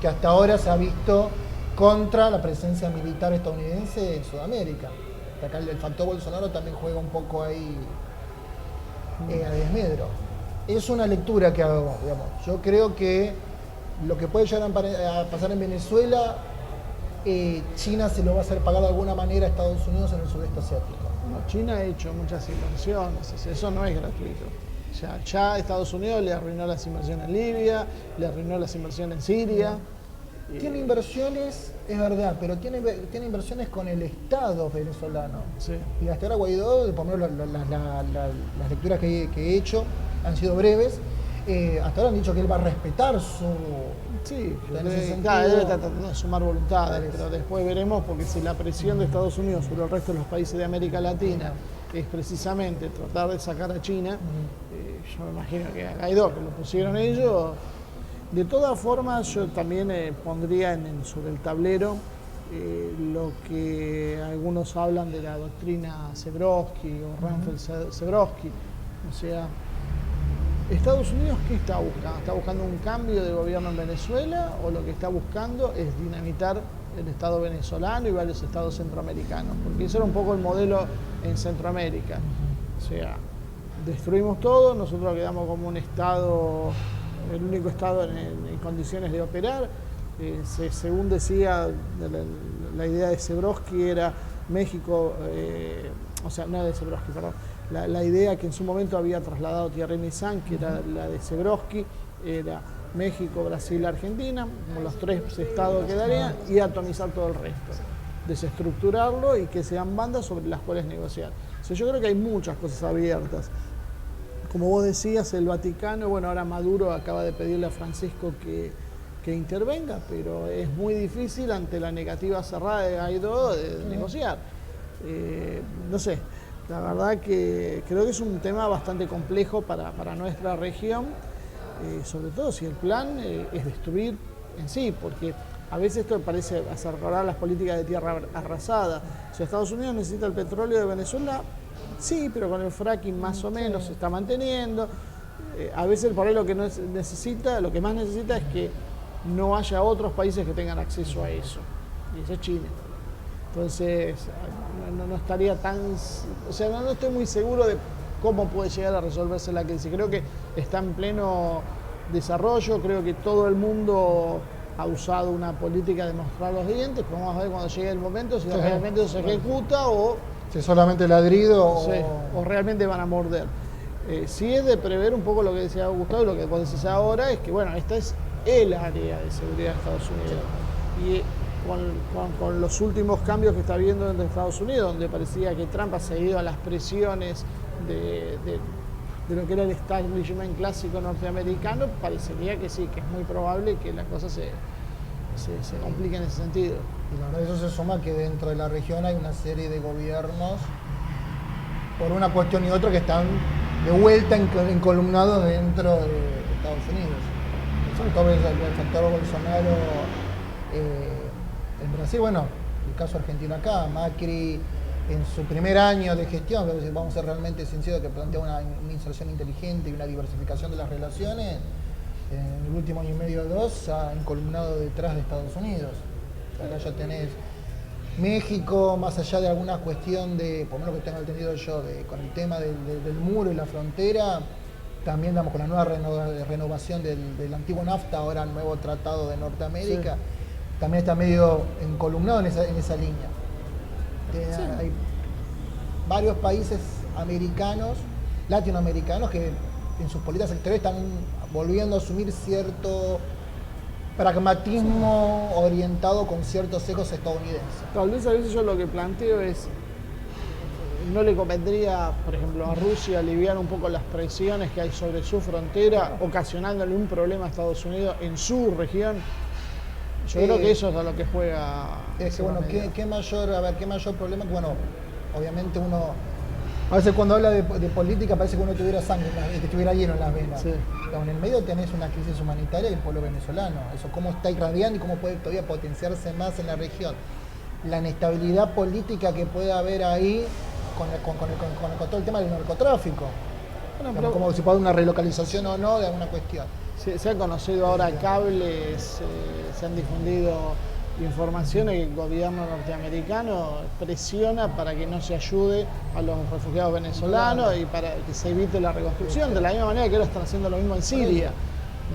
que hasta ahora se ha visto contra la presencia militar estadounidense en Sudamérica. Acá el factor Bolsonaro también juega un poco ahí a desmedro. Es una lectura que hago, digamos. Yo creo que lo que puede llegar a pasar en Venezuela, China se lo va a hacer pagar de alguna manera a Estados Unidos en el sudeste asiático. No, China ha hecho muchas inversiones, eso no es gratuito. Ya Estados Unidos le arruinó las inversiones en Libia, le arruinó las inversiones en Siria. Tiene inversiones, es verdad, pero tiene inversiones con el Estado venezolano. Sí. Y hasta ahora Guaidó, por lo menos las lecturas que he hecho han sido breves, hasta ahora han dicho que él va a respetar su... Sí, debe tratar de sumar voluntades, pero después veremos, porque si la presión de Estados Unidos sobre el resto de los países de América Latina es precisamente tratar de sacar a China, yo me imagino que a Guaidó, que lo pusieron ellos. De todas formas, yo también pondría sobre el tablero lo que algunos hablan de la doctrina Zebrovsky o Ramphel-Zebrovsky. O sea, ¿Estados Unidos qué está buscando? ¿Está buscando un cambio de gobierno en Venezuela o lo que está buscando es dinamitar el Estado venezolano y varios estados centroamericanos? Porque ese era un poco el modelo en Centroamérica. O sea, destruimos todo, nosotros quedamos como un Estado, el único Estado en condiciones de operar. Según decía, la idea de Zebrovsky era México, o sea, no de Zebrovsky, perdón, la idea que en su momento había trasladado Thierry Meyssan, que era la de Zebrovsky, era México, Brasil, Argentina, como los tres estados quedarían, y atomizar todo el resto, desestructurarlo y que sean bandas sobre las cuales negociar. O sea, yo creo que hay muchas cosas abiertas, como vos decías, el Vaticano, bueno, ahora Maduro acaba de pedirle a Francisco que intervenga, pero es muy difícil ante la negativa cerrada de Guaidó de negociar. No sé, la verdad que creo que es un tema bastante complejo para nuestra región, sobre todo si el plan es destruir en sí, porque a veces esto parece hacer recordar las políticas de tierra arrasada. Si Estados Unidos necesita el petróleo de Venezuela, sí, pero con el fracking más o menos se está manteniendo. A veces por ahí lo que más necesita es que no haya otros países que tengan acceso a eso, y eso es China. Entonces, no estaría tan... O sea, no estoy muy seguro de cómo puede llegar a resolverse la crisis. Creo que está en pleno desarrollo, creo que todo el mundo ha usado una política de mostrar los dientes, pero vamos a ver cuando llegue el momento si realmente eso se ejecuta o... Si es solamente ladrido o realmente van a morder. Sí es de prever un poco lo que decía Gustavo y lo que vos decís ahora, es que bueno, esta es el área de seguridad de Estados Unidos. Y con los últimos cambios que está habiendo dentro de Estados Unidos, donde parecía que Trump ha seguido a las presiones de lo que era el establishment clásico norteamericano, parecería que sí, que es muy probable que las cosas se compliquen en ese sentido. Y la verdad eso se suma que dentro de la región hay una serie de gobiernos, por una cuestión y otra, que están de vuelta encolumnados dentro de Estados Unidos. Sobre todo el factor Bolsonaro en Brasil, bueno, el caso argentino acá, Macri en su primer año de gestión, vamos a ser realmente sinceros, que plantea una inserción inteligente y una diversificación de las relaciones, en el último año y medio o dos se ha encolumnado detrás de Estados Unidos. Acá ya tenés México, más allá de alguna cuestión de, por lo menos que tengo entendido yo, con el tema del muro y la frontera, también damos con la nueva renovación del antiguo NAFTA, ahora el nuevo Tratado de Norteamérica, sí, también está medio encolumnado en esa línea. Sí. Hay varios países americanos, latinoamericanos, que en sus políticas exteriores están volviendo a asumir cierto pragmatismo orientado con ciertos ecos estadounidenses. Tal vez a veces yo lo que planteo es, no le convendría, por ejemplo, a Rusia aliviar un poco las presiones que hay sobre su frontera, ocasionándole un problema a Estados Unidos en su región. Yo creo que eso es a lo que juega. Es que bueno, ¿qué mayor problema? Bueno, obviamente uno, a veces cuando habla de política parece que uno tuviera sangre, que estuviera lleno en las venas. Sí. Pero en el medio tenés una crisis humanitaria del pueblo venezolano. Eso cómo está irradiando y cómo puede todavía potenciarse más en la región. La inestabilidad política que puede haber ahí con todo el tema del narcotráfico. Bueno, pero como si puede haber una relocalización o no de alguna cuestión. Se han conocido ahora cables, se han difundido informaciones que el gobierno norteamericano presiona para que no se ayude a los refugiados venezolanos y para que se evite la reconstrucción, de la misma manera que ahora están haciendo lo mismo en Siria.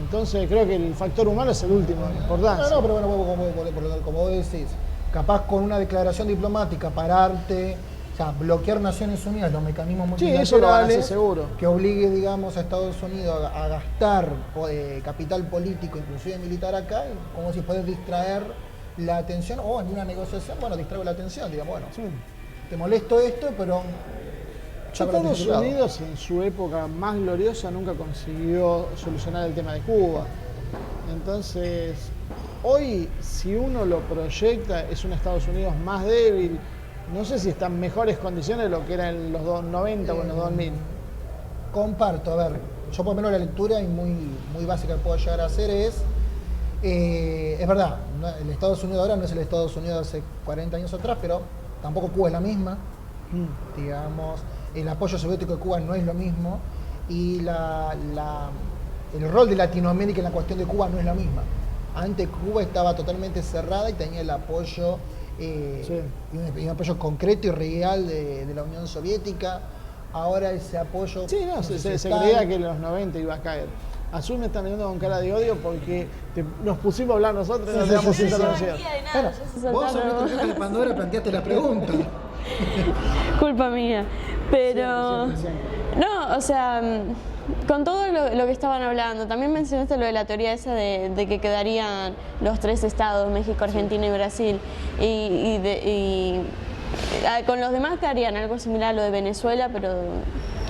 Entonces creo que el factor humano es el último de importancia. No, pero bueno, como vos decís, capaz con una declaración diplomática pararte, o sea, bloquear Naciones Unidas, los mecanismos multilaterales, sí, eso lo van a hacer seguro, que obligue, digamos, a Estados Unidos a gastar capital político, inclusive militar acá, como si puedes distraer la atención, o en una negociación, bueno, distraigo la atención, digamos, bueno, sí, te molesto esto, pero... Estados Unidos en su época más gloriosa nunca consiguió solucionar el tema de Cuba. Entonces, hoy, si uno lo proyecta, es un Estados Unidos más débil. No sé si está en mejores condiciones de lo que era en los 90 o en los 2000. Comparto, a ver, yo por lo menos la lectura y muy básica que puedo llegar a hacer es verdad, el Estados Unidos ahora no es el Estados Unidos de hace 40 años atrás, pero tampoco Cuba es la misma, digamos, el apoyo soviético de Cuba no es lo mismo y el rol de Latinoamérica en la cuestión de Cuba no es la misma. Antes Cuba estaba totalmente cerrada y tenía el apoyo, sí, y un apoyo concreto y real de la Unión Soviética. Ahora ese apoyo... Sí, no, se creía que en los 90 iba a caer. Azul me está mirando con cara de odio porque nos pusimos a hablar nosotros y no le damos intervención. Bueno, vos abriste la de Pandora, planteaste la pregunta. Culpa mía. Pero... No, o sea, con todo lo que estaban hablando, también mencionaste lo de la teoría esa de que quedarían los 3 estados, México, Argentina y Brasil. Y con los demás quedarían algo similar a lo de Venezuela, pero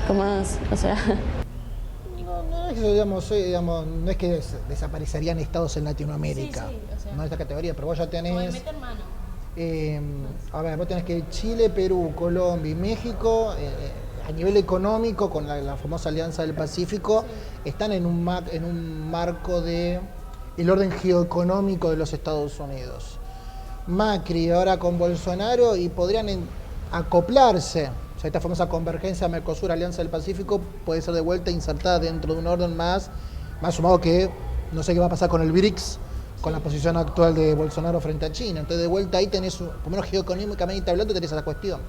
con más, o sea... es que, digamos, no es que desaparecerían estados en Latinoamérica, Sí, o sea, no es esta categoría, pero vos ya o de tenés, meter mano. a ver, vos tenés que Chile, Perú, Colombia y México, a nivel económico, con la famosa Alianza del Pacífico, están en un marco de el orden geoeconómico de los Estados Unidos. Macri ahora con Bolsonaro y podrían acoplarse. O sea, esta famosa convergencia Mercosur, Alianza del Pacífico, puede ser de vuelta insertada dentro de un orden más sumado que no sé qué va a pasar con el BRICS, con la posición actual de Bolsonaro frente a China. Entonces, de vuelta ahí tenés, por lo menos geoeconómicamente hablando, tenés esa cuestión.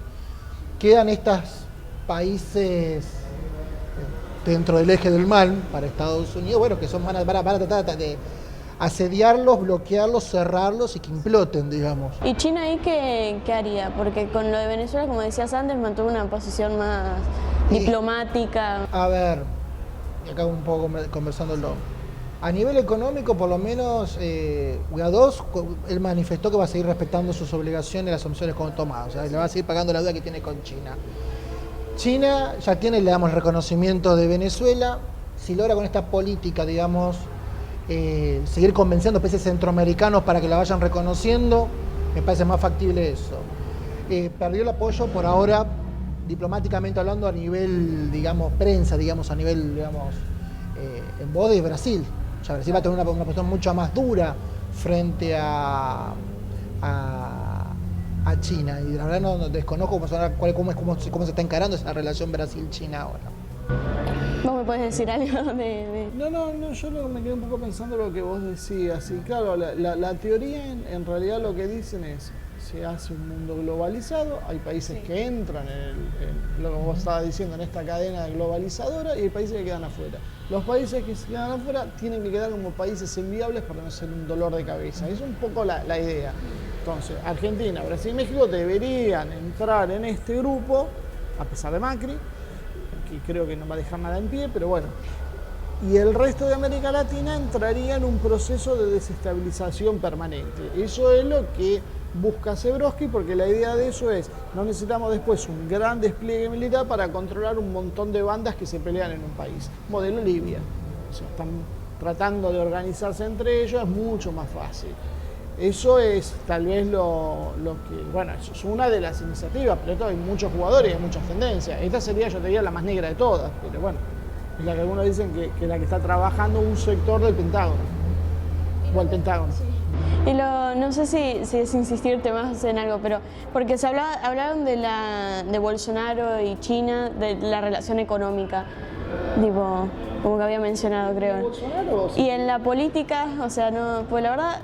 Quedan estos países dentro del eje del mal para Estados Unidos, bueno, que van a tratar de asediarlos, bloquearlos, cerrarlos y que imploten, digamos. ¿Y China ahí qué haría? Porque con lo de Venezuela, como decías antes, mantuvo una posición más diplomática. A ver, y acá un poco conversándolo. A nivel económico, por lo menos, Guaidó, él manifestó que va a seguir respetando sus obligaciones y las sanciones tomadas. O sea, le va a seguir pagando la deuda que tiene con China. China ya tiene, le damos, el reconocimiento de Venezuela. Si logra con esta política, digamos, seguir convenciendo a países centroamericanos para que la vayan reconociendo, me parece más factible eso. Perdió el apoyo por ahora, diplomáticamente hablando, a nivel, digamos, prensa, digamos, a nivel, digamos, en voz de Brasil. O sea, Brasil va a tener una posición mucho más dura frente a China. Y la verdad no desconozco cómo se está encarando esa relación Brasil-China ahora. ¿Vos me podés decir algo de...? No, yo me quedé un poco pensando lo que vos decías. Y claro, la teoría en realidad lo que dicen es, se hace un mundo globalizado, hay países que entran en lo que vos estabas diciendo, en esta cadena globalizadora, y hay países que quedan afuera. Los países que se quedan afuera tienen que quedar como países enviables para no ser un dolor de cabeza. Es un poco la idea. Entonces, Argentina, Brasil y México deberían entrar en este grupo, a pesar de Macri, que creo que no va a dejar nada en pie, pero bueno. Y el resto de América Latina entraría en un proceso de desestabilización permanente. Eso es lo que busca Zebrowski, porque la idea de eso es, no necesitamos después un gran despliegue militar para controlar un montón de bandas que se pelean en un país. Modelo Libia. O sea, están tratando de organizarse entre ellos, es mucho más fácil. Eso es tal vez lo que, bueno, eso es una de las iniciativas, pero esto hay muchos jugadores y hay muchas tendencias. Esta sería, yo te diría, la más negra de todas, pero bueno, es la que algunos dicen que es la que está trabajando un sector del Pentágono, o el Pentágono. Sí. Y no sé si es insistirte más en algo, pero porque hablaron de Bolsonaro y China, de la relación económica, tipo, como que había mencionado, creo. ¿Bolsonaro? Y en la política, o sea, no, pues la verdad,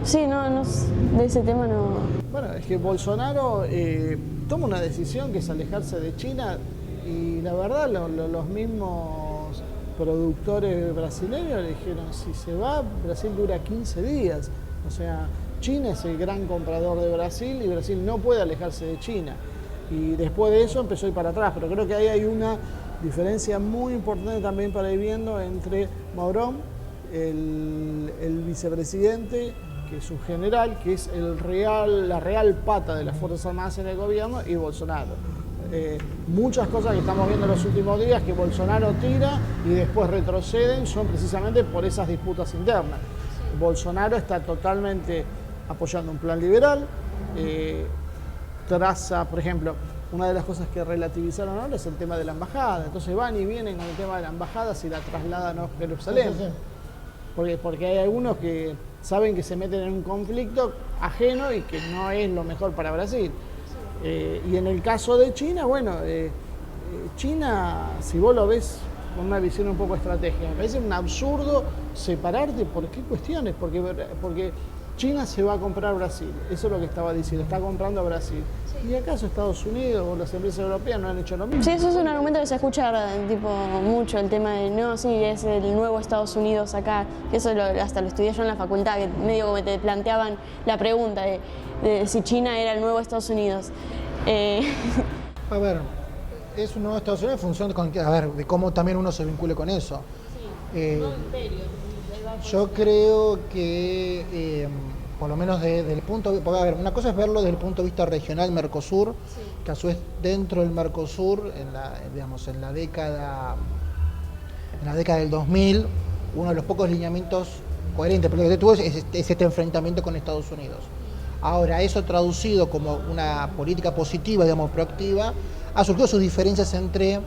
sí, no, de ese tema no. Bueno, es que Bolsonaro toma una decisión que es alejarse de China, y la verdad los mismos productores brasileños le dijeron, si se va, Brasil dura 15 días. O sea, China es el gran comprador de Brasil y Brasil no puede alejarse de China. Y después de eso empezó a ir para atrás, pero creo que ahí hay una diferencia muy importante también para ir viendo entre Mourão, el vicepresidente, que es un general, que es la real pata de las Fuerzas Armadas en el gobierno, y Bolsonaro. Muchas cosas que estamos viendo en los últimos días que Bolsonaro tira y después retroceden son precisamente por esas disputas internas. Sí. Bolsonaro está totalmente apoyando un plan liberal, traza, por ejemplo, una de las cosas que relativizaron ahora es el tema de la embajada. Entonces van y vienen con el tema de la embajada si la trasladan a Jerusalén. Sí. Porque hay algunos que saben que se meten en un conflicto ajeno y que no es lo mejor para Brasil. Y en el caso de China, bueno, China, si vos lo ves con una visión un poco estratégica, me parece un absurdo separarte. ¿Por qué cuestiones? Porque China se va a comprar Brasil, eso es lo que estaba diciendo, está comprando a Brasil. Sí. ¿Y acaso Estados Unidos o las empresas europeas no han hecho lo mismo? Sí, eso es un argumento que se escucha tipo mucho, el tema de, no, sí, es el nuevo Estados Unidos acá. Eso hasta lo estudié yo en la facultad, que medio como te planteaban la pregunta de si China era el nuevo Estados Unidos. A ver, es un nuevo Estados Unidos en función de cómo también uno se vincule con eso. Sí, no imperio. Yo creo que, por lo menos desde el punto de vista, porque a ver, una cosa es verlo desde el punto de vista regional Mercosur, sí, que a su vez dentro del Mercosur, en la década en la década del 2000, uno de los pocos lineamientos coherentes, pero lo que tuvo es este enfrentamiento con Estados Unidos. Ahora, eso traducido como una política positiva, digamos, proactiva, ha surgido sus diferencias entre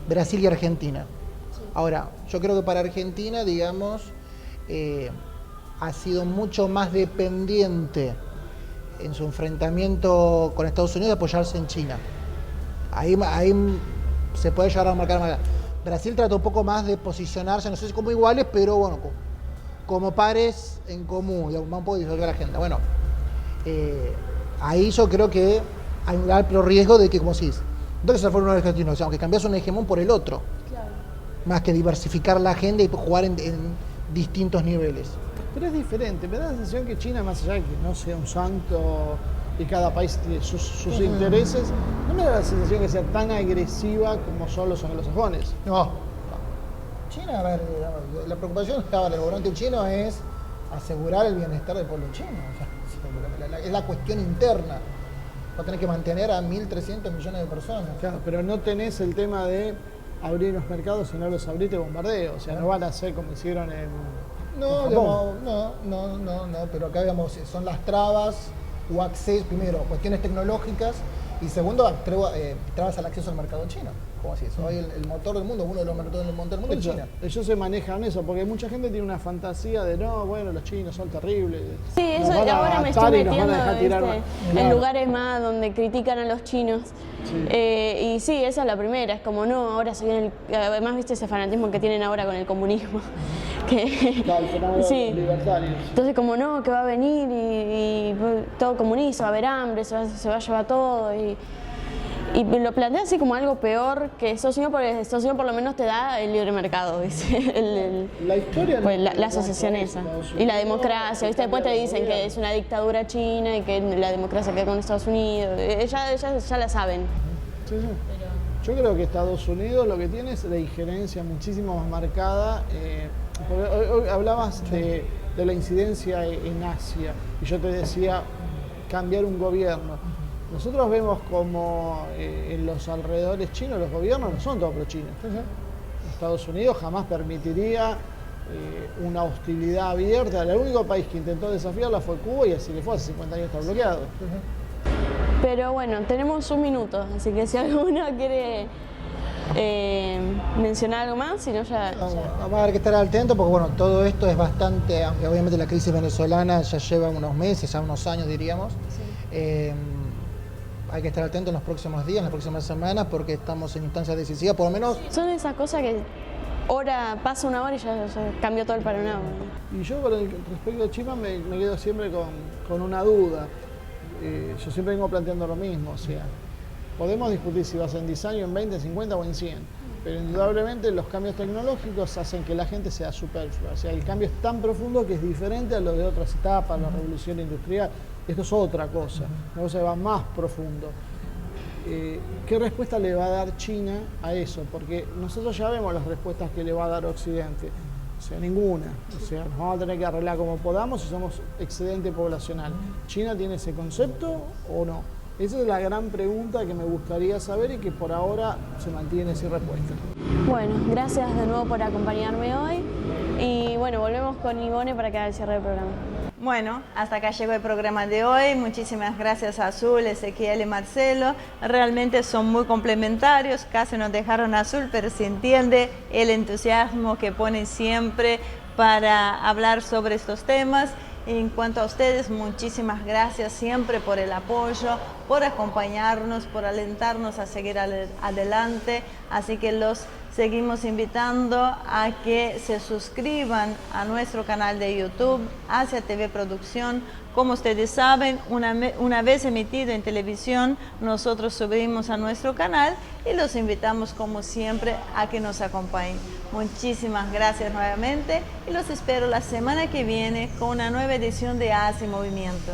Brasil y Argentina. Ahora, yo creo que para Argentina, digamos, ha sido mucho más dependiente en su enfrentamiento con Estados Unidos de apoyarse en China. Ahí se puede llegar a marcar más. Brasil trató un poco más de posicionarse, no sé si como iguales, pero bueno, como pares en común, digamos, un poco disolver a la agenda. Bueno, ahí yo creo que hay un amplio riesgo de que, como si entonces se fueron uno argentino, o sea, aunque cambias un hegemón por el otro, claro, más que diversificar la agenda y jugar en distintos niveles. Pero es diferente, me da la sensación que China, más allá de que no sea un santo y cada país tiene sus intereses, no me da la sensación que sea tan agresiva como son los anglosajones. No. China, a ver, la preocupación del gobernante chino es asegurar el bienestar del pueblo chino. O sea, es la cuestión interna. Va a tener que mantener a 1.300 millones de personas. Claro, pero no tenés el tema de abrir los mercados, si no los abrís te bombardeo. O sea, no van a hacer como hicieron en No, pero acá, digamos, son las trabas o acceso, primero, cuestiones tecnológicas, y segundo, trabas al acceso al mercado chino. ¿Cómo así? Hoy el motor del mundo, uno de los motores del mundo es China. Ellos se manejan eso, porque mucha gente tiene una fantasía de no, bueno, los chinos son terribles. Sí, eso ahora me estoy metiendo en lugares más donde critican a los chinos. Sí. Y sí, esa es la primera, es como no, ahora se viene además viste ese fanatismo que tienen ahora con el comunismo. Claro, sí. Libertarios. Entonces como no, que va a venir y todo comunista, va a haber hambre, se va a llevar todo y lo plantea así como algo peor que Estados Unidos, porque Estados Unidos por lo menos te da el libre mercado, ¿viste? La historia pues la asociación esa. Y la democracia, ¿viste? Después te dicen que es una dictadura china y que la democracia queda con Estados Unidos. Ya la saben. Sí, sí. Yo creo que Estados Unidos lo que tiene es la injerencia muchísimo más marcada. Hoy hablabas de la incidencia en Asia y yo te decía cambiar un gobierno. Nosotros vemos como en los alrededores chinos los gobiernos no son todos pro-chinos. Estados Unidos jamás permitiría una hostilidad abierta. El único país que intentó desafiarla fue Cuba y así le fue, hace 50 años está bloqueado. Pero bueno, tenemos un minuto, así que si alguno quiere mencionar algo más, si no ya... Vamos a ver que estar atento porque bueno, todo esto es bastante, aunque obviamente la crisis venezolana ya lleva unos meses, ya unos años diríamos. Sí. Hay que estar atento en los próximos días, en las próximas semanas, porque estamos en instancias decisivas, por lo menos... Son esas cosas que pasa una hora y ya cambió todo el panorama. Y yo con respecto a China me quedo siempre con una duda. Yo siempre vengo planteando lo mismo, o sea, podemos discutir si vas en 10 años, en 20, 50 o en 100, pero indudablemente los cambios tecnológicos hacen que la gente sea superflua, o sea, el cambio es tan profundo que es diferente a lo de otras etapas, la revolución industrial. Esto es otra cosa, una cosa que va más profundo. ¿Qué respuesta le va a dar China a eso? Porque nosotros ya vemos las respuestas que le va a dar Occidente. O sea, ninguna. O sea, nos vamos a tener que arreglar como podamos si somos excedente poblacional. ¿China tiene ese concepto o no? Esa es la gran pregunta que me gustaría saber y que por ahora se mantiene sin respuesta. Bueno, gracias de nuevo por acompañarme hoy. Y bueno, volvemos con Ivone para que haga el cierre del programa. Bueno, hasta acá llegó el programa de hoy. Muchísimas gracias a Azul, Ezequiel y Marcelo. Realmente son muy complementarios, casi nos dejaron Azul, pero se entiende el entusiasmo que ponen siempre para hablar sobre estos temas. En cuanto a ustedes, muchísimas gracias siempre por el apoyo, por acompañarnos, por alentarnos a seguir adelante. Así que los seguimos invitando a que se suscriban a nuestro canal de YouTube, Asia TV Producción. Como ustedes saben, una vez emitido en televisión, nosotros subimos a nuestro canal y los invitamos como siempre a que nos acompañen. Muchísimas gracias nuevamente y los espero la semana que viene con una nueva edición de Asia en Movimiento.